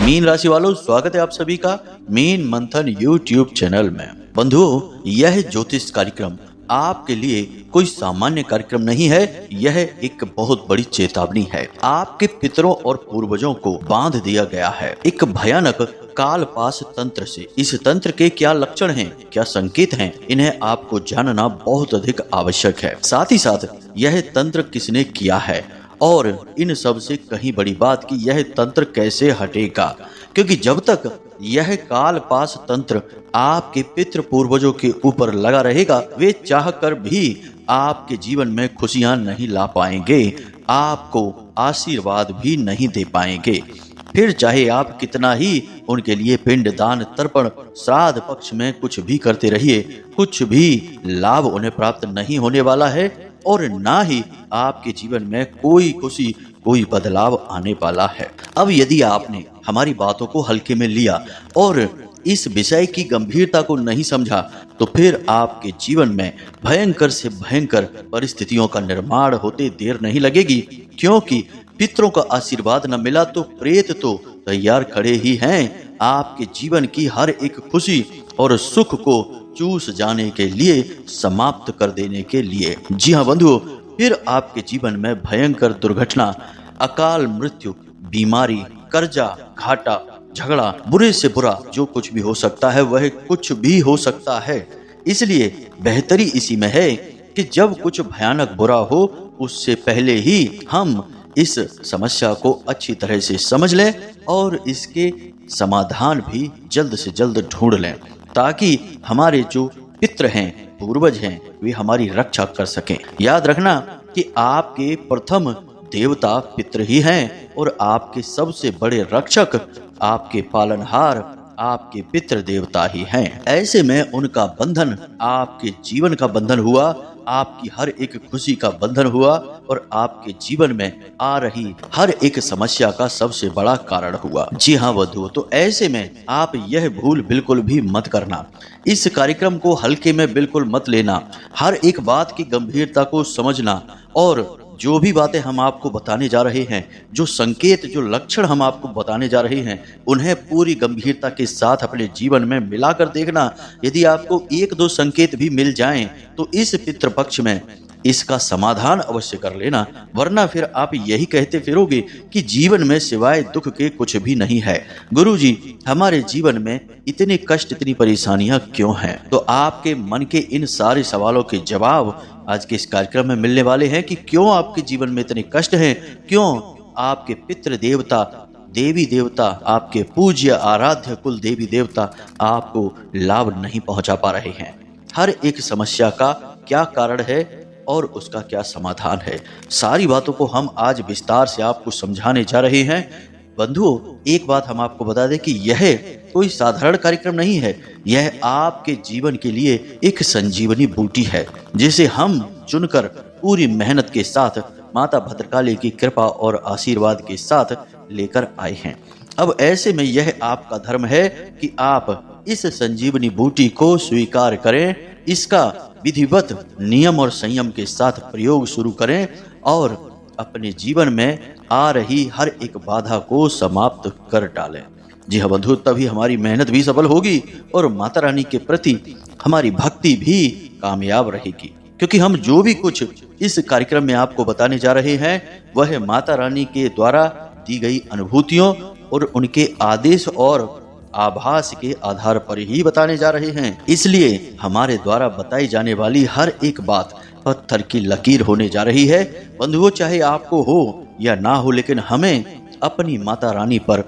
Mean राशि वालों, स्वागत है आप सभी का मीन मंथन यूट्यूब चैनल में। बंधुओं, यह ज्योतिष कार्यक्रम आपके लिए कोई सामान्य कार्यक्रम नहीं है। यह एक बहुत बड़ी चेतावनी है। आपके पितरों और पूर्वजों को बांध दिया गया है एक भयानक कालपाश तंत्र से। इस तंत्र के क्या लक्षण हैं, क्या संकेत हैं, इन्हें आपको जानना बहुत अधिक आवश्यक है। साथ ही साथ यह तंत्र किसने किया है और इन सब से कहीं बड़ी बात कि यह तंत्र कैसे हटेगा, क्योंकि जब तक यह कालपाश तंत्र आपके पितृ पूर्वजों के ऊपर लगा रहेगा, वे चाहकर भी आपके जीवन में खुशियां नहीं ला पाएंगे, आपको आशीर्वाद भी नहीं दे पाएंगे। फिर चाहे आप कितना ही उनके लिए पिंड दान तर्पण श्राद्ध पक्ष में कुछ भी करते रहिए, कुछ भी लाभ उन्हें प्राप्त नहीं होने वाला है और ना ही आपके जीवन में कोई खुशी, कोई बदलाव आने वाला है। अब यदि आपने हमारी बातों को हल्के में लिया और इस विषय की गंभीरता को नहीं समझा, तो फिर आपके जीवन में भयंकर से भयंकर परिस्थितियों का निर्माण होते देर नहीं लगेगी। क्योंकि पितरों का आशीर्वाद न मिला तो प्रेत तो तैयार खड़े ही हैं आपके जीवन की हर एक खुशी और सुख को चूस जाने के लिए, समाप्त कर देने के लिए। जी हाँ बंधुओं, फिर आपके जीवन में भयंकर दुर्घटना, अकाल मृत्यु, बीमारी, कर्जा, घाटा, झगड़ा, बुरे से बुरा जो कुछ भी हो सकता है वह कुछ भी हो सकता है। इसलिए बेहतरी इसी में है कि जब कुछ भयानक बुरा हो उससे पहले ही हम इस समस्या को अच्छी तरह से समझ लें और इसके समाधान भी जल्द से जल्द ढूंढ लें, ताकि हमारे जो पितृ हैं, पूर्वज हैं, वे हमारी रक्षा कर सकें। याद रखना कि आपके प्रथम देवता पितृ ही हैं और आपके सबसे बड़े रक्षक, आपके पालनहार, आपके पितृ देवता ही हैं। ऐसे में उनका बंधन आपके जीवन का बंधन हुआ, आपकी हर एक खुशी का बंधन हुआ और आपके जीवन में आ रही हर एक समस्या का सबसे बड़ा कारण हुआ। जी हाँ बंधुओं, तो ऐसे में आप यह भूल बिल्कुल भी मत करना। इस कार्यक्रम को हल्के में बिल्कुल मत लेना। हर एक बात की गंभीरता को समझना और जो भी बातें हम आपको बताने जा रहे हैं, जो संकेत, जो लक्षण हम आपको बताने जा रहे हैं, उन्हें पूरी गंभीरता के साथ अपने जीवन में मिलाकर देखना। यदि आपको एक दो संकेत भी मिल जाएं, तो इस पितृपक्ष में इसका समाधान अवश्य कर लेना, वरना फिर आप यही कहते फिरोगे कि जीवन में सिवाय दुख के कुछ भी नहीं है। गुरुजी, हमारे जीवन में इतने कष्ट, इतनी परेशानियां क्यों हैं? तो आपके मन के इन सारे सवालों के जवाब आज के इस कार्यक्रम में मिलने वाले हैं कि क्यों आपके जीवन में इतने कष्ट हैं, क्यों आपके पितृ देवता, देवी देवता, आपके पूज्य आराध्य कुल देवी देवता आपको लाभ नहीं पहुंचा पा रहे हैं। हर एक समस्या का क्या कारण है और उसका क्या समाधान है, सारी बातों को हम आज विस्तार से आपको समझाने जा रहे हैं। बंधुओं, एक बात हम आपको बता दें कि यह कोई साधारण कार्यक्रम नहीं है। यह आपके जीवन के लिए एक संजीवनी बूटी है, जिसे हम चुनकर पूरी मेहनत के साथ माता भद्रकाली की कृपा और आशीर्वाद के साथ लेकर आए हैं। अब ऐसे में यह आपका धर्म है कि आप इस संजीवनी बूटी को स्वीकार करें, इसका विधिवत नियम और संयम के साथ प्रयोग शुरू करें और अपने जीवन में आ रही हर एक बाधा को समाप्त कर डालें। जी हाँ बंधु, तभी हमारी मेहनत भी सफल होगी और माता रानी के प्रति हमारी भक्ति भी कामयाब रहेगी। क्योंकि हम जो भी कुछ इस कार्यक्रम में आपको बताने जा रहे हैं वह माता रानी के द्वारा दी गई अनुभूतियों और उनके आदेश और आभास के आधार पर ही बताने जा रहे हैं। इसलिए हमारे द्वारा बताई जाने वाली हर एक बात पत्थर की लकीर होने जा रही है। बंधुओं, चाहे आपको हो या ना हो, लेकिन हमें अपनी माता रानी पर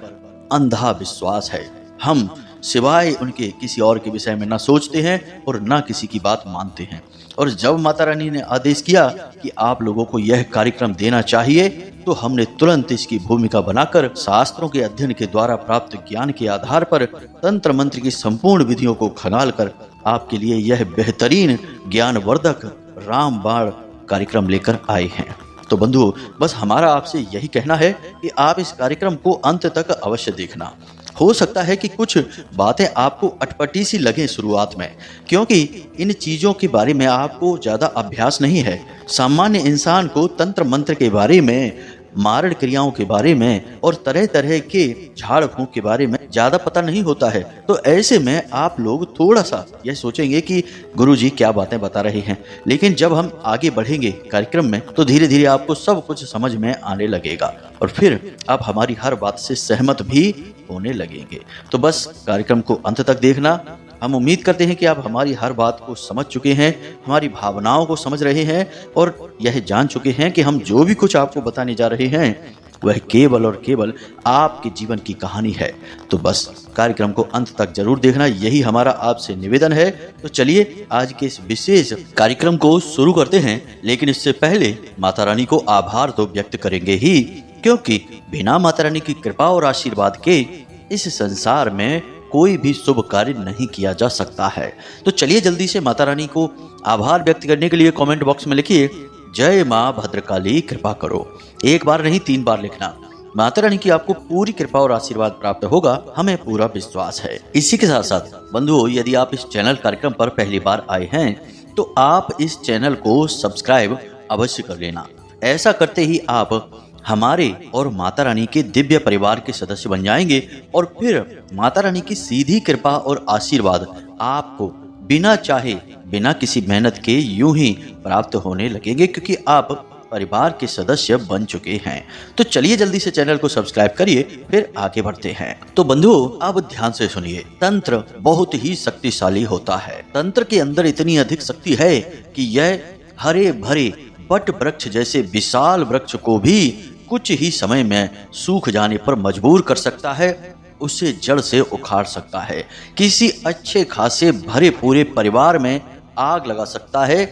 अंधा विश्वास है। हम सिवाय उनके किसी और के विषय में ना सोचते हैं और ना किसी की बात मानते हैं। और जब माता रानी ने आदेश किया कि आप लोगों को यह कार्यक्रम देना चाहिए, तो हमने तुरंत इसकी भूमिका बनाकर शास्त्रों के अध्ययन के द्वारा प्राप्त ज्ञान के आधार पर तंत्र मंत्र की संपूर्ण विधियों को खंगाल कर आपके लिए यह बेहतरीन ज्ञानवर्धक रामबाण कार्यक्रम लेकर आए हैं। तो बंधुओं, बस हमारा आपसे यही कहना है कि आप इस कार्यक्रम को अंत तक अवश्य देखना। हो सकता है कि कुछ बातें आपको अटपटी सी लगें शुरुआत में, क्योंकि इन चीज़ों के बारे में आपको ज़्यादा अभ्यास नहीं है। सामान्य इंसान को तंत्र मंत्र के बारे में मारण क्रियाओं के बारे में और तरह तरह के झाड़ फूंक के बारे में ज्यादा पता नहीं होता है। तो ऐसे में आप लोग थोड़ा सा यह सोचेंगे कि गुरुजी क्या बातें बता रहे हैं, लेकिन जब हम आगे बढ़ेंगे कार्यक्रम में तो धीरे धीरे आपको सब कुछ समझ में आने लगेगा और फिर आप हमारी हर बात से सहमत भी होने लगेंगे। तो बस कार्यक्रम को अंत तक देखना। हम उम्मीद करते हैं कि आप हमारी हर बात को समझ चुके हैं, हमारी भावनाओं को समझ रहे हैं और यह जान चुके हैं कि हम जो भी कुछ आपको बताने जा रहे हैं वह केवल और केवल आपके जीवन की कहानी है। तो बस कार्यक्रम को अंत तक जरूर देखना, यही हमारा आपसे निवेदन है। तो चलिए आज के इस विशेष कार्यक्रम को शुरू करते हैं, लेकिन इससे पहले माता रानी को आभार तो व्यक्त करेंगे ही, क्योंकि बिना माता रानी की कृपा और आशीर्वाद के इस संसार में कोई भी शुभ कार्य नहीं किया जा सकता है। तो चलिए जल्दी से माता रानी को आभार व्यक्त करने के लिए कमेंट बॉक्स में लिखिए, जय माँ भद्रकाली कृपा करो। एक बार नहीं 3 बार लिखना। माता रानी की आपको पूरी कृपा और आशीर्वाद प्राप्त होगा, हमें पूरा विश्वास है। इसी के साथ साथ बंधुओं, यदि आप इस चैनल कार्यक्रम पर पहली बार आए हैं तो आप इस चैनल को सब्सक्राइब अवश्य कर लेना। ऐसा करते ही आप हमारे और माता रानी के दिव्य परिवार के सदस्य बन जाएंगे और फिर माता रानी की सीधी कृपा और आशीर्वाद आपको बिना चाहे, बिना किसी मेहनत के यूं ही प्राप्त होने लगेंगे, क्योंकि आप परिवार के सदस्य बन चुके हैं। तो चलिए जल्दी से चैनल को सब्सक्राइब करिए, फिर आगे बढ़ते हैं। तो बंधुओं, अब ध्यान से सुनिए। तंत्र बहुत ही शक्तिशाली होता है। तंत्र के अंदर इतनी अधिक शक्ति है कि यह हरे भरे वट वृक्ष जैसे विशाल वृक्ष को भी कुछ ही समय में सूख जाने पर मजबूर कर सकता है, उसे जड़ से उखाड़ सकता है। किसी अच्छे खासे भरे पूरे परिवार में आग लगा सकता है,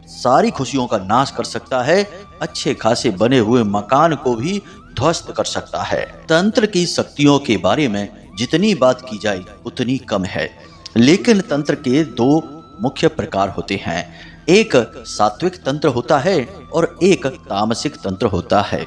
सारी खुशियों का नाश कर सकता है, अच्छे खासे बने हुए मकान को भी ध्वस्त कर सकता है। तंत्र की शक्तियों के बारे में जितनी बात की जाए उतनी कम है, लेकिन तंत्र के 2 मुख्य प्रकार होते हैं। एक सात्विक तंत्र होता है और एक तामसिक तंत्र होता है।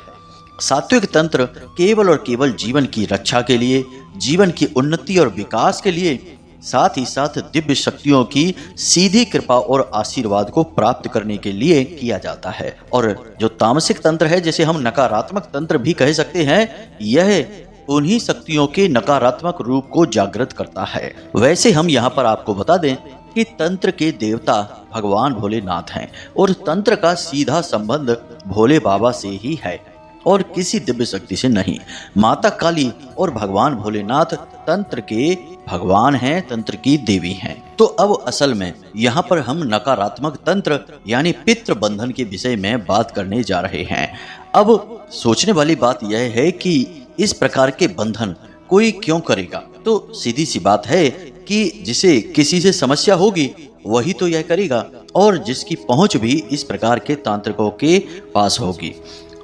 सात्विक तंत्र केवल और केवल जीवन की रक्षा के लिए, जीवन की उन्नति और विकास के लिए, साथ ही साथ दिव्य शक्तियों की सीधी कृपा और आशीर्वाद को प्राप्त करने के लिए किया जाता है। और जो तामसिक तंत्र है, जिसे हम नकारात्मक तंत्र भी कह सकते हैं, यह उन्हीं शक्तियों के नकारात्मक रूप को जागृत करता है। वैसे हम यहाँ पर आपको बता दें कि तंत्र के देवता भगवान भोलेनाथ हैं और तंत्र का सीधा संबंध भोले बाबा से ही है और किसी दिव्य शक्ति से नहीं। माता काली और भगवान भोलेनाथ तंत्र के भगवान हैं, तंत्र की देवी हैं। तो अब असल में यहाँ पर हम नकारात्मक तंत्र यानी पितृ बंधन के विषय में बात करने जा रहे हैं। अब सोचने वाली बात यह है कि इस प्रकार के बंधन कोई क्यों करेगा? तो सीधी सी बात है कि जिसे किसी से समस्या होगी वही तो यह करेगा, और जिसकी पहुंच भी इस प्रकार के तांत्रिकों के पास होगी।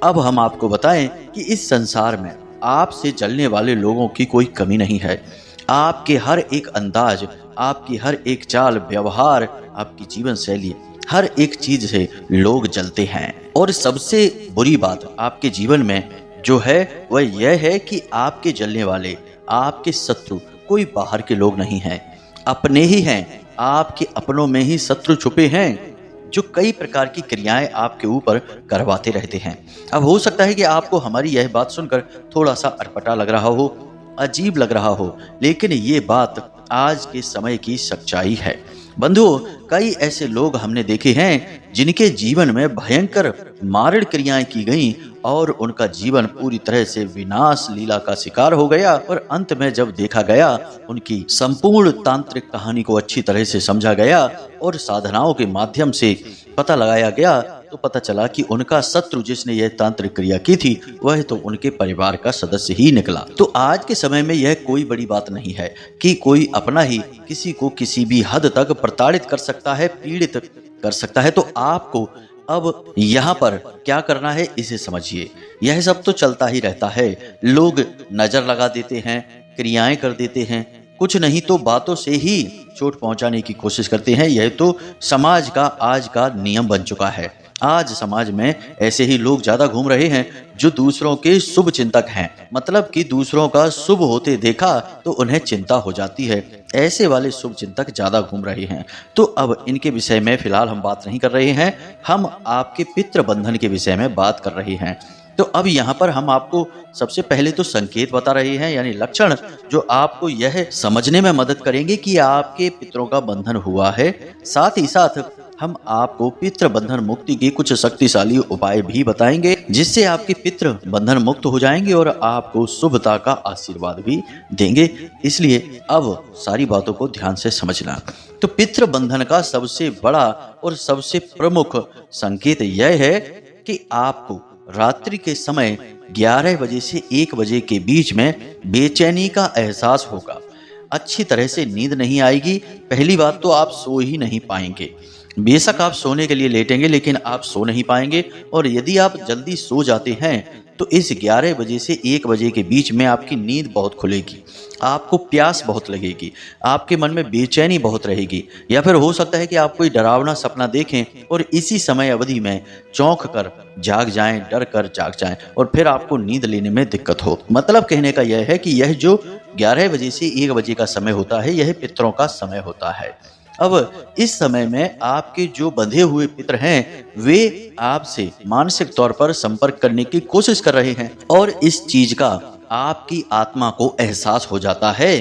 अब हम आपको बताएं कि इस संसार में आपसे चलने वाले लोगों की कोई कमी नहीं है। आपके हर एक अंदाज, आपकी हर एक चाल व्यवहार, आपकी जीवन शैली, हर एक चीज से लोग जलते हैं। और सबसे बुरी बात आपके जीवन में जो है वह यह है कि आपके जलने वाले, आपके शत्रु कोई बाहर के लोग नहीं हैं, अपने ही हैं। आपके अपनों में ही शत्रु छुपे हैं जो कई प्रकार की क्रियाएं आपके ऊपर करवाते रहते हैं। अब हो सकता है कि आपको हमारी यह बात सुनकर थोड़ा सा अटपटा लग रहा हो, अजीब लग रहा हो, लेकिन ये बात आज के समय की सच्चाई है। बंधुओं, कई ऐसे लोग हमने देखे हैं जिनके जीवन में भयंकर मारण क्रियाएं की गईं और उनका जीवन पूरी तरह से विनाश लीला का शिकार हो गया। और अंत में जब देखा गया, उनकी संपूर्ण तांत्रिक कहानी को अच्छी तरह से समझा गया और साधनाओं के माध्यम से पता लगाया गया, तो पता चला कि उनका शत्रु जिसने यह तांत्रिक क्रिया की थी वह तो उनके परिवार का सदस्य ही निकला। तो आज के समय में यह कोई बड़ी बात नहीं है कि कोई अपना ही किसी को किसी भी हद तक प्रताड़ित कर सकता है, पीड़ित कर सकता है। तो आपको अब यहाँ पर क्या करना है इसे समझिए। यह सब तो चलता ही रहता है। लोग नजर लगा देते हैं, क्रियाएं कर देते हैं, कुछ नहीं तो बातों से ही चोट पहुंचाने की कोशिश करते हैं। यह तो समाज का आज का नियम बन चुका है। आज समाज में ऐसे ही लोग ज्यादा घूम रहे हैं जो दूसरों के शुभ चिंतक हैं, मतलब कि दूसरों का शुभ होते देखा तो उन्हें चिंता हो जाती है। ऐसे वाले शुभ चिंतक ज्यादा घूम रहे हैं। तो अब इनके विषय में फिलहाल हम बात नहीं कर रहे हैं, हम आपके पितृ बंधन के विषय में बात कर रहे हैं। तो अब यहाँ पर हम आपको सबसे पहले तो संकेत बता रहे हैं, यानी लक्षण, जो आपको यह समझने में मदद करेंगे कि आपके पितरों का बंधन हुआ है। साथ ही साथ हम आपको पितृ बंधन मुक्ति के कुछ शक्तिशाली उपाय भी बताएंगे, जिससे आपके पितृ बंधन मुक्त हो जाएंगे और आपको शुभता का आशीर्वाद भी देंगे। इसलिए अब सारी बातों को ध्यान से समझना। तो पितृ बंधन का सबसे बड़ा और सबसे प्रमुख संकेत यह है कि आपको रात्रि के समय 11 बजे से 1 बजे के बीच में बेचैनी का एहसास होगा। अच्छी तरह से नींद नहीं आएगी। पहली बात तो आप सो ही नहीं पाएंगे। बेशक आप सोने के लिए लेटेंगे, लेकिन आप सो नहीं पाएंगे। और यदि आप जल्दी सो जाते हैं तो इस 11 बजे से 1 बजे के बीच में आपकी नींद बहुत खुलेगी, आपको प्यास बहुत लगेगी, आपके मन में बेचैनी बहुत रहेगी, या फिर हो सकता है कि आप कोई डरावना सपना देखें और इसी समय अवधि में चौंक कर जाग जाएं, डर कर जाग जाएं और फिर आपको नींद लेने में दिक्कत हो। मतलब कहने का यह है कि यह जो 11 बजे से 1 बजे का समय होता है, यह पितरों का समय होता है। अब इस समय में आपके जो बंधे हुए पितर हैं, वे आपसे मानसिक तौर पर संपर्क करने की कोशिश कर रहे हैं और इस चीज का आपकी आत्मा को एहसास हो जाता है।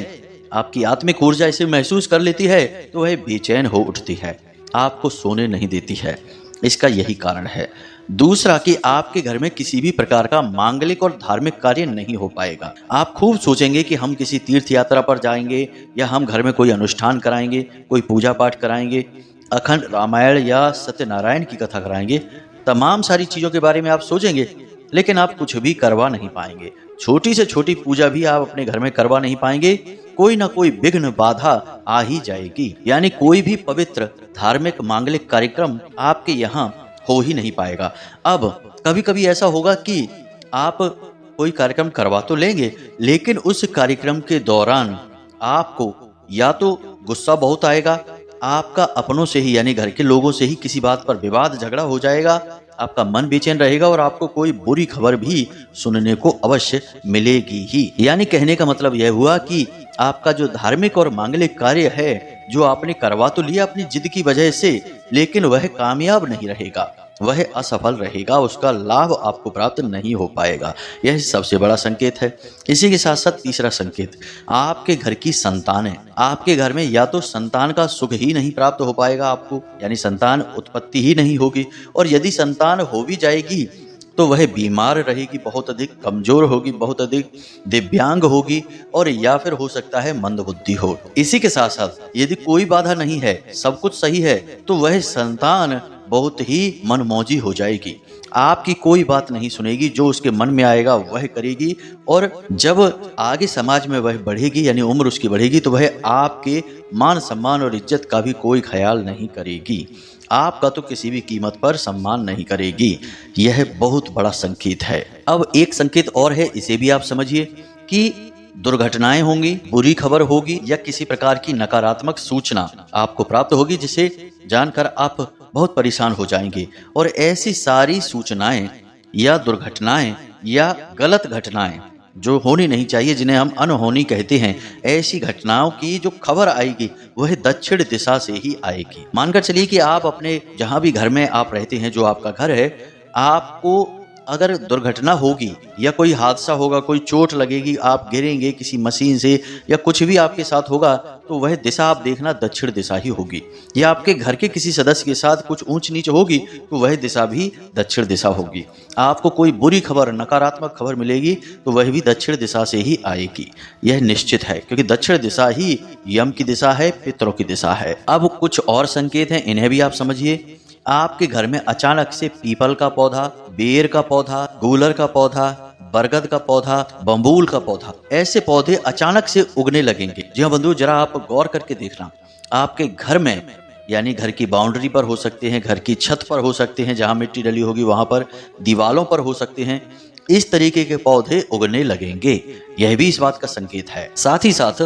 आपकी आत्मिक ऊर्जा इसे महसूस कर लेती है तो वह बेचैन हो उठती है, आपको सोने नहीं देती है। इसका यही कारण है। दूसरा कि आपके घर में किसी भी प्रकार का मांगलिक और धार्मिक कार्य नहीं हो पाएगा। आप खूब सोचेंगे कि हम किसी तीर्थ यात्रा पर जाएंगे या हम घर में कोई अनुष्ठान कराएंगे, कोई पूजा पाठ कराएंगे, अखंड रामायण या सत्यनारायण की कथा कराएंगे। तमाम सारी चीज़ों के बारे में आप सोचेंगे, लेकिन आप कुछ भी करवा नहीं पाएंगे। छोटी से छोटी पूजा भी आप अपने घर में करवा नहीं पाएंगे। कोई ना कोई विघ्न बाधा आ ही जाएगी, यानी कोई भी पवित्र धार्मिक मांगलिक कार्यक्रम आपके यहाँ हो ही नहीं पाएगा। अब कभी कभी ऐसा होगा कि आप कोई कार्यक्रम करवा तो लेंगे, लेकिन उस कार्यक्रम के दौरान आपको या तो गुस्सा बहुत आएगा, आपका अपनों से ही यानी घर के लोगों से ही किसी बात पर विवाद झगड़ा हो जाएगा, आपका मन बेचैन रहेगा और आपको कोई बुरी खबर भी सुनने को अवश्य मिलेगी ही। यानी कहने का मतलब यह हुआ कि आपका जो धार्मिक और मांगलिक कार्य है, जो आपने करवा तो लिया अपनी जिद की वजह से, लेकिन वह कामयाब नहीं रहेगा, वह असफल रहेगा, उसका लाभ आपको प्राप्त नहीं हो पाएगा। यह सबसे बड़ा संकेत है। इसी के साथ साथ तीसरा संकेत, आपके घर की संतानें, आपके घर में या तो संतान का सुख ही नहीं प्राप्त हो पाएगा आपको, यानी संतान उत्पत्ति ही नहीं होगी, और यदि संतान हो भी जाएगी तो वह बीमार रहेगी, बहुत अधिक कमजोर होगी, बहुत अधिक दिव्यांग होगी, और या फिर हो सकता है मंदबुद्धि हो। इसी के साथ साथ यदि कोई बाधा नहीं है, सब कुछ सही है, तो वह संतान बहुत ही मनमौजी हो जाएगी, आपकी कोई बात नहीं सुनेगी, जो उसके मन में आएगा वह करेगी, और जब आगे समाज में वह बढ़ेगी यानी उम्र उसकी बढ़ेगी तो वह आपके मान सम्मान और इज्जत का भी कोई ख्याल नहीं करेगी, आपका तो किसी भी कीमत पर सम्मान नहीं करेगी। यह बहुत बड़ा संकेत है। अब एक संकेत और है, इसे भी आप समझिए कि दुर्घटनाएं होंगी, बुरी खबर होगी या किसी प्रकार की नकारात्मक सूचना आपको प्राप्त होगी, जिसे जानकर आप बहुत परेशान हो जाएंगे। और ऐसी सारी सूचनाएं या दुर्घटनाएं या गलत घटनाएं जो होनी नहीं चाहिए, जिन्हें हम अनहोनी कहते हैं, ऐसी घटनाओं की जो खबर आएगी वह दक्षिण दिशा से ही आएगी। मानकर चलिए कि आप अपने जहां भी घर में आप रहते हैं, जो आपका घर है, आपको अगर दुर्घटना होगी या कोई हादसा होगा, कोई चोट लगेगी, आप गिरेंगे किसी मशीन से या कुछ भी आपके साथ होगा, तो वह दिशा आप देखना दक्षिण दिशा ही होगी। या आपके घर के किसी सदस्य के साथ कुछ ऊंच नीच होगी तो वह दिशा भी दक्षिण दिशा होगी। आपको कोई बुरी खबर, नकारात्मक खबर मिलेगी तो वह भी दक्षिण दिशा से ही आएगी। यह निश्चित है, क्योंकि दक्षिण दिशा ही यम की दिशा है, पितरों की दिशा है। अब कुछ और संकेत हैं, इन्हें भी आप समझिए। आपके घर में अचानक से पीपल का पौधा, बेर का पौधा, गूलर का पौधा, बरगद का पौधा, बम्बूल का पौधा, ऐसे पौधे अचानक से उगने लगेंगे। जी हाँ बंधु, जरा आप गौर करके देखना, आपके घर में यानी घर की बाउंड्री पर हो सकते हैं, घर की छत पर हो सकते हैं, जहां मिट्टी डली होगी वहां पर, दीवालों पर हो सकते हैं, इस तरीके के पौधे उगने लगेंगे। यह भी इस बात का संकेत है। साथ ही साथ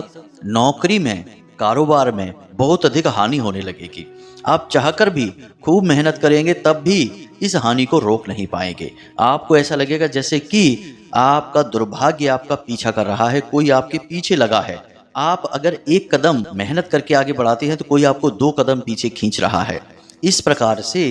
नौकरी में, कारोबार में बहुत अधिक हानि होने लगेगी। आप चाहकर भी खूब मेहनत करेंगे तब भी इस हानि को रोक नहीं पाएंगे। आपको ऐसा लगेगा जैसे कि आपका दुर्भाग्य आपका पीछा कर रहा है, कोई आपके पीछे लगा है। आप अगर एक कदम मेहनत करके आगे बढ़ाते हैं तो कोई आपको 2 कदम पीछे खींच रहा है। इस प्रकार से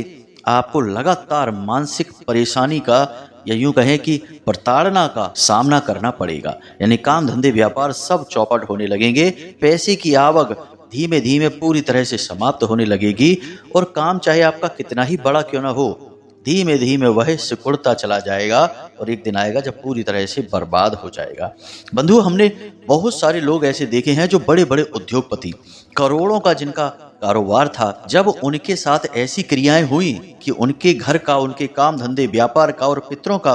आपको लगातार मानसिक परेशानी का या यूं कहें कि प्रताड़ना का सामना करना पड़ेगा। यानी काम धंधे व्यापार सब चौपट होने लगेंगे, पैसे की आवक धीमे धीमे पूरी तरह से समाप्त होने लगेगी और काम चाहे आपका कितना ही बड़ा क्यों ना हो, धीमे धीमे वह सिकुड़ता चला जाएगा और एक दिन आएगा जब पूरी तरह से बर्बाद हो जाएगा। बंधु, हमने बहुत सारे लोग ऐसे देखे हैं जो बड़े बड़े उद्योगपति, करोड़ों का जिनका कारोबार था, जब उनके साथ ऐसी क्रियाएं हुई कि उनके घर का, उनके काम धंधे व्यापार का और पितरों का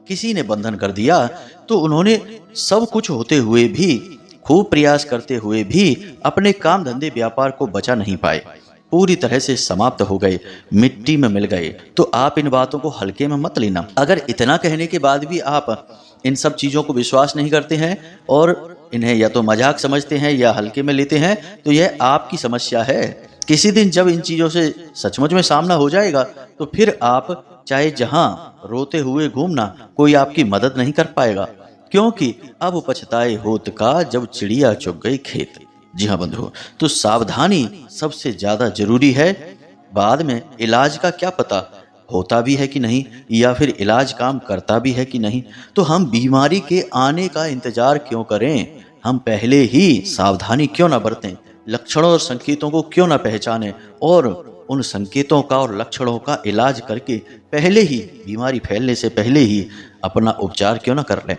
किसी ने बंधन कर दिया, तो उन्होंने सब कुछ होते हुए भी, खूब प्रयास करते हुए भी अपने काम धंधे व्यापार को बचा नहीं पाए, पूरी तरह से समाप्त हो गए, मिट्टी में मिल गए। तो आप इन बातों को हल्के में मत लेना। अगर इतना कहने के बाद भी आप इन सब चीज़ों को विश्वास नहीं करते हैं और इन्हें या तो मजाक समझते हैं या हल्के में लेते हैं, तो यह आपकी समस्या है। किसी दिन जब इन चीज़ों से सचमुच में सामना हो जाएगा तो फिर आप चाहे जहां रोते हुए घूमना, कोई आपकी मदद नहीं कर पाएगा, क्योंकि अब पछताए होत का जब चिड़िया चुग गई खेत। जी हाँ बंधु, तो सावधानी सबसे ज्यादा जरूरी है। बाद में इलाज का क्या पता होता भी है कि नहीं, या फिर इलाज काम करता भी है कि नहीं। तो हम बीमारी के आने का इंतजार क्यों करें, हम पहले ही सावधानी क्यों ना बरतें, लक्षणों और संकेतों को क्यों ना पहचानें और उन संकेतों का और लक्षणों का इलाज करके पहले ही, बीमारी फैलने से पहले ही अपना उपचार क्यों ना कर लें।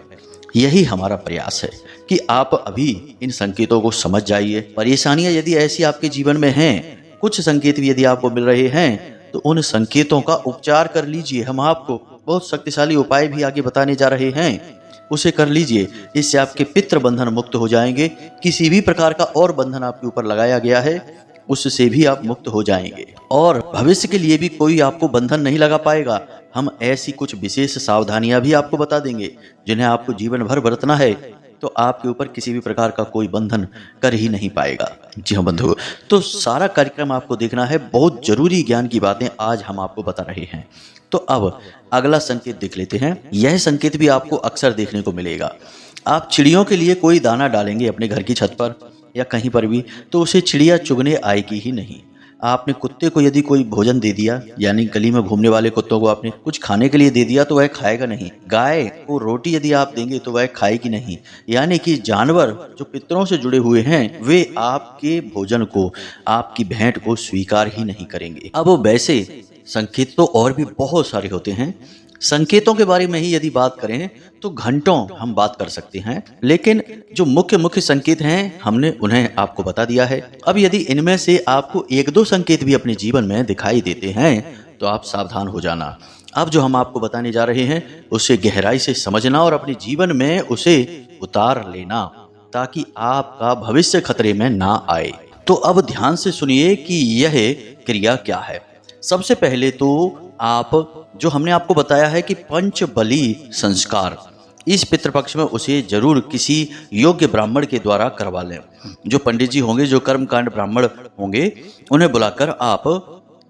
यही हमारा प्रयास है कि आप अभी इन संकेतों को समझ जाइए। परेशानियां यदि ऐसी आपके जीवन में हैं, कुछ संकेत भी यदि आपको मिल रहे हैं, तो उन संकेतों का उपचार कर लीजिए। हम आपको बहुत शक्तिशाली उपाय भी आगे बताने जा रहे हैं, उसे कर लीजिए। इससे आपके पितृ बंधन मुक्त हो जाएंगे। किसी भी प्रकार का और बंधन आपके ऊपर लगाया गया है, उससे भी आप मुक्त हो जाएंगे और भविष्य के लिए भी कोई आपको बंधन नहीं लगा पाएगा। हम ऐसी कुछ विशेष सावधानियां भी आपको बता देंगे जिन्हें आपको जीवन भर बरतना है, तो आपके ऊपर किसी भी प्रकार का कोई बंधन कर ही नहीं पाएगा। जी हाँ बंधु, तो सारा कार्यक्रम आपको देखना है। बहुत जरूरी ज्ञान की बातें आज हम आपको बता रहे हैं। तो अब अगला संकेत देख लेते हैं। यह संकेत भी आपको अक्सर देखने को मिलेगा। आप चिड़ियों के लिए कोई दाना डालेंगे अपने घर की छत पर या कहीं पर भी, तो उसे चिड़िया चुगने आएगी ही नहीं। आपने कुत्ते को यदि कोई भोजन दे दिया, यानी गली में घूमने वाले कुत्तों को आपने कुछ खाने के लिए दे दिया, तो वह खाएगा नहीं। गाय को रोटी यदि आप देंगे तो वह खाएगी नहीं। यानी कि जानवर जो पितरों से जुड़े हुए हैं, वे आपके भोजन को, आपकी भेंट को स्वीकार ही नहीं करेंगे। अब वैसे संकेत तो और भी बहुत सारे होते हैं। संकेतों के बारे में ही यदि बात करें तो घंटों हम बात कर सकते हैं, लेकिन जो मुख्य मुख्य संकेत हैं हमने उन्हें आपको बता दिया है। अब यदि इनमें से आपको एक दो संकेत भी अपने जीवन में दिखाई देते हैं तो आप सावधान हो जाना। अब जो हम आपको बताने जा रहे हैं उसे गहराई से समझना और अपने जीवन में उसे उतार लेना, ताकि आपका भविष्य खतरे में ना आए। तो अब ध्यान से सुनिए कि यह क्रिया क्या है। सबसे पहले तो आप, जो हमने आपको बताया है कि पंच बलि संस्कार, इस पितृपक्ष में उसे जरूर किसी योग्य ब्राह्मण के द्वारा करवा लें। जो पंडित जी होंगे, जो कर्मकांड ब्राह्मण होंगे, उन्हें बुलाकर आप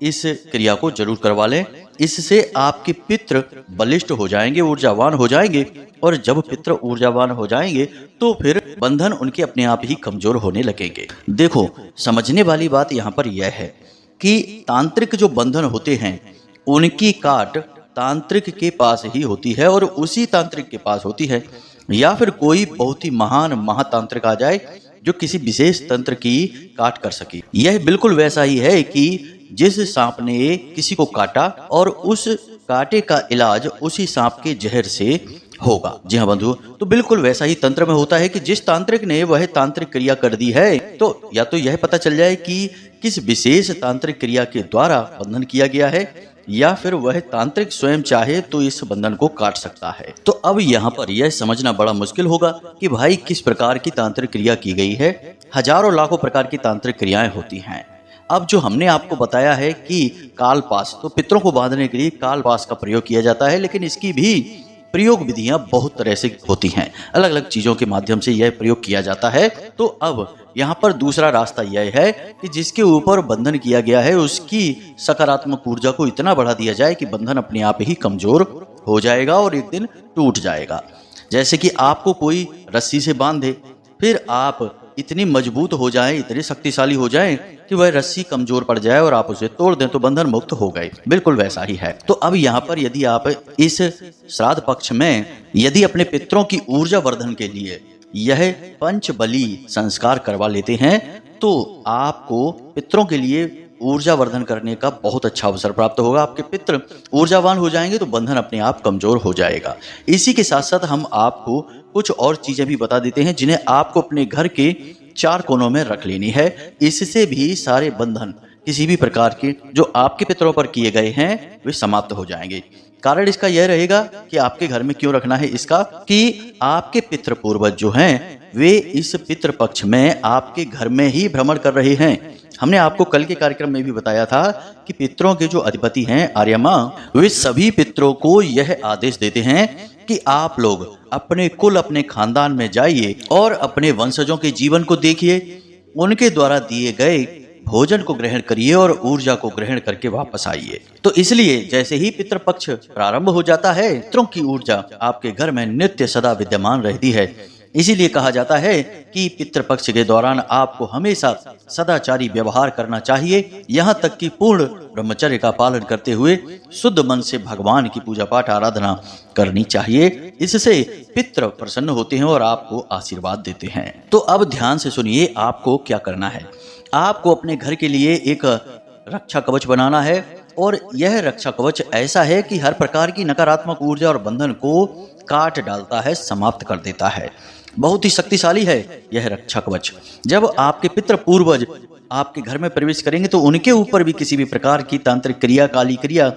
इस क्रिया को जरूर करवा लें। इससे आपके पितृ बलिष्ठ हो जाएंगे, ऊर्जावान हो जाएंगे, और जब पितृ ऊर्जावान हो जाएंगे तो फिर बंधन उनके अपने आप ही कमजोर होने लगेंगे। देखो, समझने वाली बात यहाँ पर यह है कि तांत्रिक जो बंधन होते हैं उनकी काट तांत्रिक के पास ही होती है और उसी तांत्रिक के पास होती है, या फिर कोई बहुत ही महान महातांत्रिक आ जाए जो किसी विशेष तंत्र की काट कर सके। यह बिल्कुल वैसा ही है कि जिस सांप ने किसी को काटा और उस काटे का इलाज उसी सांप के जहर से होगा। जी हाँ बंधु, तो बिल्कुल वैसा ही तंत्र में होता है कि जिस तांत्रिक ने वह तांत्रिक क्रिया कर दी है, तो या तो यह पता चल जाए कि किस विशेष तांत्रिक क्रिया के द्वारा बंधन किया गया है, या फिर वह तांत्रिक स्वयं चाहे तो इस बंधन को काट सकता है। तो अब यहाँ पर यह समझना बड़ा मुश्किल होगा कि भाई किस प्रकार की तांत्रिक क्रिया की गई है। हजारों लाखों प्रकार की तांत्रिक क्रियाएं होती हैं। अब जो हमने आपको बताया है कि कालपास, तो पितरों को बांधने के लिए कालपास का प्रयोग किया जाता है, लेकिन इसकी भी प्रयोग विधियां बहुत तरह से होती हैं। अलग अलग चीजों के माध्यम से यह प्रयोग किया जाता है। तो अब यहाँ पर दूसरा रास्ता यह है कि जिसके ऊपर बंधन किया गया है उसकी सकारात्मक ऊर्जा को इतना बढ़ा दिया जाए कि बंधन अपने आप ही कमजोर हो जाएगा और एक दिन टूट जाएगा। जैसे कि आपको कोई रस्सी से बांध दे, फिर आप इतनी मजबूत हो जाएं, इतने शक्तिशाली हो जाएं कि वह रस्सी कमजोर पड़ जाए और आप उसे तोड़ दें तो बंधन मुक्त हो गए। बिल्कुल वैसा ही है। तो अब यहाँ पर यदि आप इस श्राद्ध पक्ष में यदि अपने पितरों की ऊर्जा वर्धन के लिए यह पंच बलि संस्कार करवा लेते हैं तो आपको पितरों के लिए ऊर्जा वर्धन करने का बहुत अच्छा अवसर प्राप्त होगा। आपके पितृ ऊर्जावान हो जाएंगे तो बंधन अपने आप कमजोर हो जाएगा। इसी के साथ साथ हम आपको कुछ और चीजें भी बता देते हैं जिन्हें आपको अपने घर के 4 कोनों में रख लेनी है। इससे भी सारे बंधन किसी भी प्रकार के जो आपके पितरों पर किए गए हैं वे समाप्त हो जाएंगे। कारण इसका यह रहेगा कि आपके घर में क्यों रखना है इसका, कि आपके पितृ पूर्वज जो हैं वे इस पितृ पक्ष में आपके घर में ही भ्रमण कर रहे हैं। हमने आपको कल के कार्यक्रम में भी बताया था कि पितरों के जो अधिपति हैं आर्यमा, वे सभी पितरों को यह आदेश देते हैं कि आप लोग अपने कुल अपने खानदान में जाइए और अपने वंशजों के जीवन को देखिए, उनके द्वारा दिए गए भोजन को ग्रहण करिए और ऊर्जा को ग्रहण करके वापस आइए। तो इसलिए जैसे ही पितृपक्ष प्रारंभ हो जाता है, पितरों की ऊर्जा आपके घर में नित्य सदा विद्यमान रहती है। इसीलिए कहा जाता है कि पितृपक्ष के दौरान आपको हमेशा सदाचारी व्यवहार करना चाहिए, यहाँ तक कि पूर्ण ब्रह्मचर्य का पालन करते हुए शुद्ध मन से भगवान की पूजा पाठ आराधना करनी चाहिए। इससे पितृ प्रसन्न होते हैं और आपको आशीर्वाद देते हैं। तो अब ध्यान से सुनिए आपको क्या करना है। आपको अपने घर के लिए एक रक्षा कवच बनाना है और यह रक्षा कवच ऐसा है कि हर प्रकार की नकारात्मक ऊर्जा और बंधन को काट डालता है, समाप्त कर देता है। बहुत ही शक्तिशाली है यह रक्षा कवच। जब आपके पितृ पूर्वज आपके घर में प्रवेश करेंगे तो उनके ऊपर भी किसी भी प्रकार की तांत्रिक क्रिया, काली क्रिया,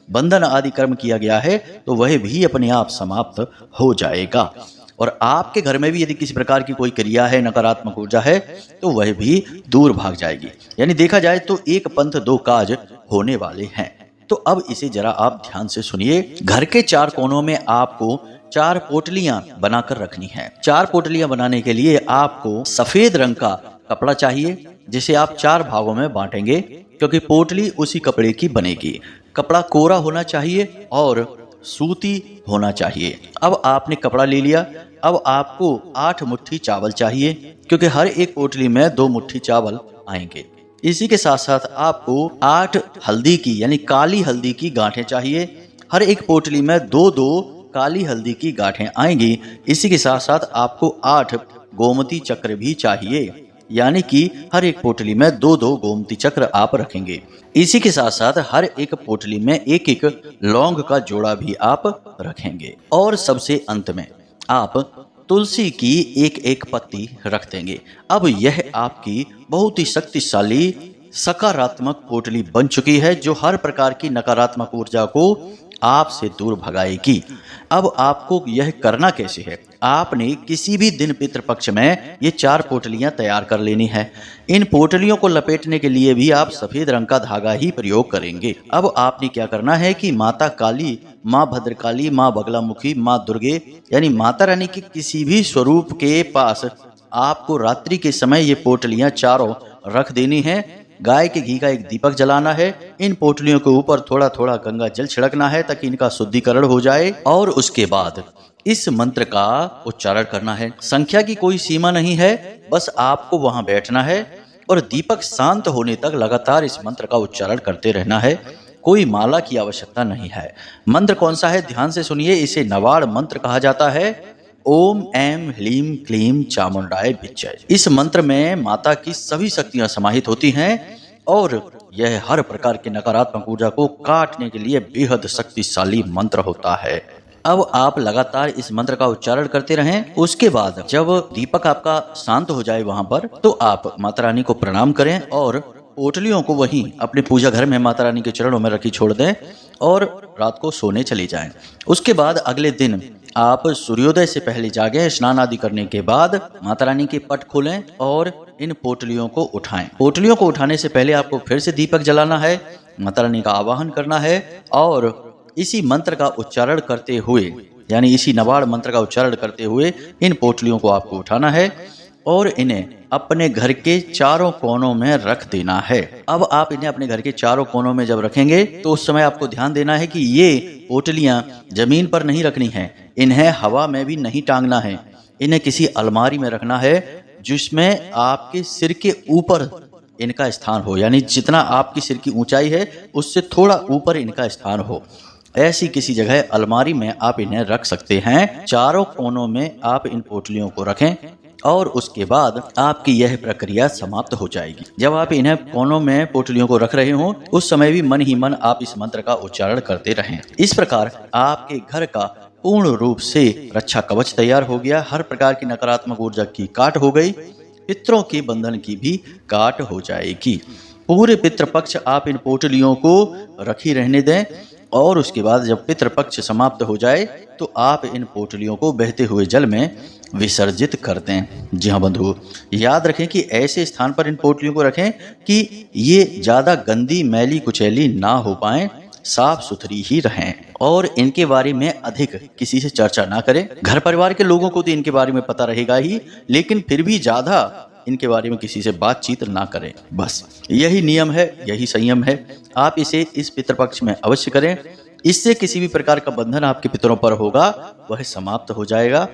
बंधन आदि कर्म किया गया है तो वह भी अपने आप समाप्त हो जाएगा। और आपके घर में भी यदि किसी प्रकार की कोई क्रिया है, नकारात्मक ऊर्जा है तो वह भी दूर भाग जाएगी। यानी देखा जाए तो एक पंथ 2 काज होने वाले हैं। तो अब इसे जरा आप ध्यान से सुनिए। घर के 4 कोनों में आपको 4 पोटलियां बनाकर रखनी है। 4 पोटलियां बनाने के लिए आपको सफेद रंग का कपड़ा चाहिए जिसे आप 4 भागों में बांटेंगे, क्योंकि पोटली उसी कपड़े की बनेगी। कपड़ा कोरा होना चाहिए और सूती होना चाहिए। अब आपने कपड़ा ले लिया। अब आपको 8 मुट्ठी चावल चाहिए, क्योंकि हर एक पोटली में 2 मुट्ठी चावल आएंगे। इसी के साथ साथ आपको 8 हल्दी की यानी काली हल्दी की गांठें चाहिए। हर एक पोटली में 2-2 काली हल्दी की गांठें आएंगी। इसी के साथ साथ आपको 8 गोमती चक्र भी चाहिए, यानी कि हर एक पोटली में 2-2 गोमती चक्र आप रखेंगे। इसी के साथ साथ हर एक पोटली में 1-1 लौंग का जोड़ा भी आप रखेंगे। और सबसे अंत में आप तुलसी की 1-1 पत्ती रख देंगे। अब यह आपकी बहुत ही शक्तिशाली सकारात्मक पोटली बन चुकी है जो हर प्रकार की नकारात्मक ऊर्जा को आपसे दूर भगाएगी। अब आपको यह करना कैसे है? आपने किसी भी दिन पितृपक्ष में ये 4 पोटलियां तैयार कर लेनी है। इन पोटलियों को लपेटने के लिए भी आप सफेद रंग का धागा ही प्रयोग करेंगे। अब आपने क्या करना है कि माता काली, माँ भद्रकाली, माँ बगलामुखी, माँ दुर्गे यानी माता रानी के किसी भी स्वरूप के पास आपको रात्रि के समय ये पोटलियां चारों रख देनी है। गाय के घी का एक दीपक जलाना है। इन पोटलियों के ऊपर थोड़ा थोड़ा गंगा जल छिड़कना है ताकि इनका शुद्धिकरण हो जाए। और उसके बाद इस मंत्र का उच्चारण करना है। संख्या की कोई सीमा नहीं है, बस आपको वहां बैठना है और दीपक शांत होने तक लगातार इस मंत्र का उच्चारण करते रहना है। कोई माला की आवश्यकता नहीं है। मंत्र कौन सा है? ध्यान से सुनिए। इसे नवाड़ मंत्र कहा जाता है। ओम ऐं ह्लीं क्लीं चामुंडाय विच्चय। इस मंत्र में माता की सभी शक्तियां समाहित होती हैं और यह हर प्रकार की नकारात्मक ऊर्जा को काटने के लिए बेहद शक्तिशाली मंत्र होता है। अब आप लगातार इस मंत्र का उच्चारण करते रहें। उसके बाद जब दीपक आपका शांत हो जाए वहां पर, तो आप माता रानी को प्रणाम करें और पोटलियों को वहीं अपने पूजा घर में माता रानी के चरणों में रखी छोड़ दें और रात को सोने चली जाएं। उसके बाद अगले दिन आप सूर्योदय से पहले जागें। स्नान आदि करने के बाद माता रानी के पट खोलें और इन पोटलियों को उठाएं। पोटलियों को उठाने से पहले आपको फिर से दीपक जलाना है, माता रानी का आवाहन करना है और इसी मंत्र का उच्चारण करते हुए यानी इसी नवाड़ मंत्र का उच्चारण करते हुए इन पोटलियों को आपको उठाना है और इन्हें अपने घर के चारों कोनों में रख देना है। अब आप इन्हें अपने घर के चारों कोनों में जब रखेंगे तो उस समय आपको ध्यान देना है कि ये पोटलियां जमीन पर नहीं रखनी है, इन्हें हवा में भी नहीं टांगना है, इन्हें किसी अलमारी में रखना है जिसमें आपके सिर के ऊपर इनका स्थान हो, यानी जितना आपकी सिर की ऊंचाई है उससे थोड़ा ऊपर इनका स्थान हो। ऐसी किसी जगह अलमारी में आप इन्हें रख सकते हैं। चारों कोनों में आप इन पोटलियों को रखें और उसके बाद आपकी यह प्रक्रिया समाप्त हो जाएगी। जब आप इन्हें कोनों में पोटलियों को रख रहे हो उस समय भी मन ही मन आप इस मंत्र का उच्चारण करते रहें। इस प्रकार आपके घर का पूर्ण रूप से रक्षा कवच तैयार हो गया। हर प्रकार की नकारात्मक ऊर्जा की काट हो गई, पितरों के बंधन की भी काट हो जाएगी। पूरे पितृपक्ष आप इन पोटलियों को रखी रहने दें और उसके बाद जब पितृपक्ष समाप्त हो जाए तो आप इन पोटलियों को बहते हुए जल में विसर्जित कर दें। जी हाँ बंधु, याद रखें कि ऐसे स्थान पर इन पोटलियों को रखें कि ये ज़्यादा गंदी मैली कुचैली ना हो पाएं, साफ सुथरी ही रहें और इनके बारे में अधिक किसी से चर्चा ना करें। घर परिवार के लोगों को तो इनके बारे में पता रहेगा ही, लेकिन फिर भी ज़्यादा इनके बारे में किसी से बातचीत ना करें। बस यही नियम है, यही संयम है। आप इसे इस पितृपक्ष में अवश्य करें। इससे किसी भी प्रकार का बंधन आपके पितरों पर होगा वह समाप्त हो जाएगा।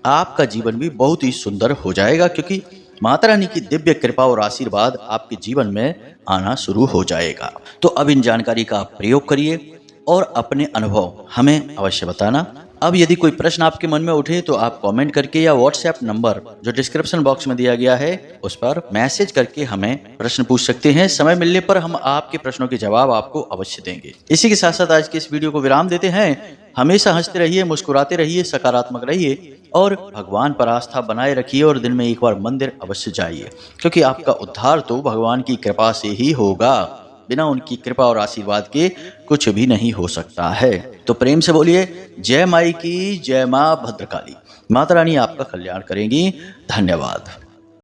आपका जीवन भी बहुत ही सुंदर हो जाएगा, क्योंकि माता रानी की दिव्य कृपा और आशीर्वाद आपके जीवन में आना शुरू हो जाएगा। तो अब इन जानकारी का आप प्रयोग करिए और अपने अनुभव हमें अवश्य बताना। अब यदि कोई प्रश्न आपके मन में उठे तो आप कमेंट करके या व्हाट्सएप नंबर जो डिस्क्रिप्शन बॉक्स में दिया गया है उस पर मैसेज करके हमें प्रश्न पूछ सकते हैं। समय मिलने पर हम आपके प्रश्नों के जवाब आपको अवश्य देंगे। इसी के साथ साथ आज के इस वीडियो को विराम देते हैं। हमेशा हंसते रहिए, मुस्कुराते रहिए, सकारात्मक रहिए और भगवान पर आस्था बनाए रखिए और दिन में एक बार मंदिर अवश्य जाइए, क्योंकि आपका उद्धार तो भगवान की कृपा से ही होगा। बिना उनकी कृपा और आशीर्वाद के कुछ भी नहीं हो सकता है। तो प्रेम से बोलिए जय माई की, जय मां भद्रकाली। माता रानी आपका कल्याण करेंगी। धन्यवाद।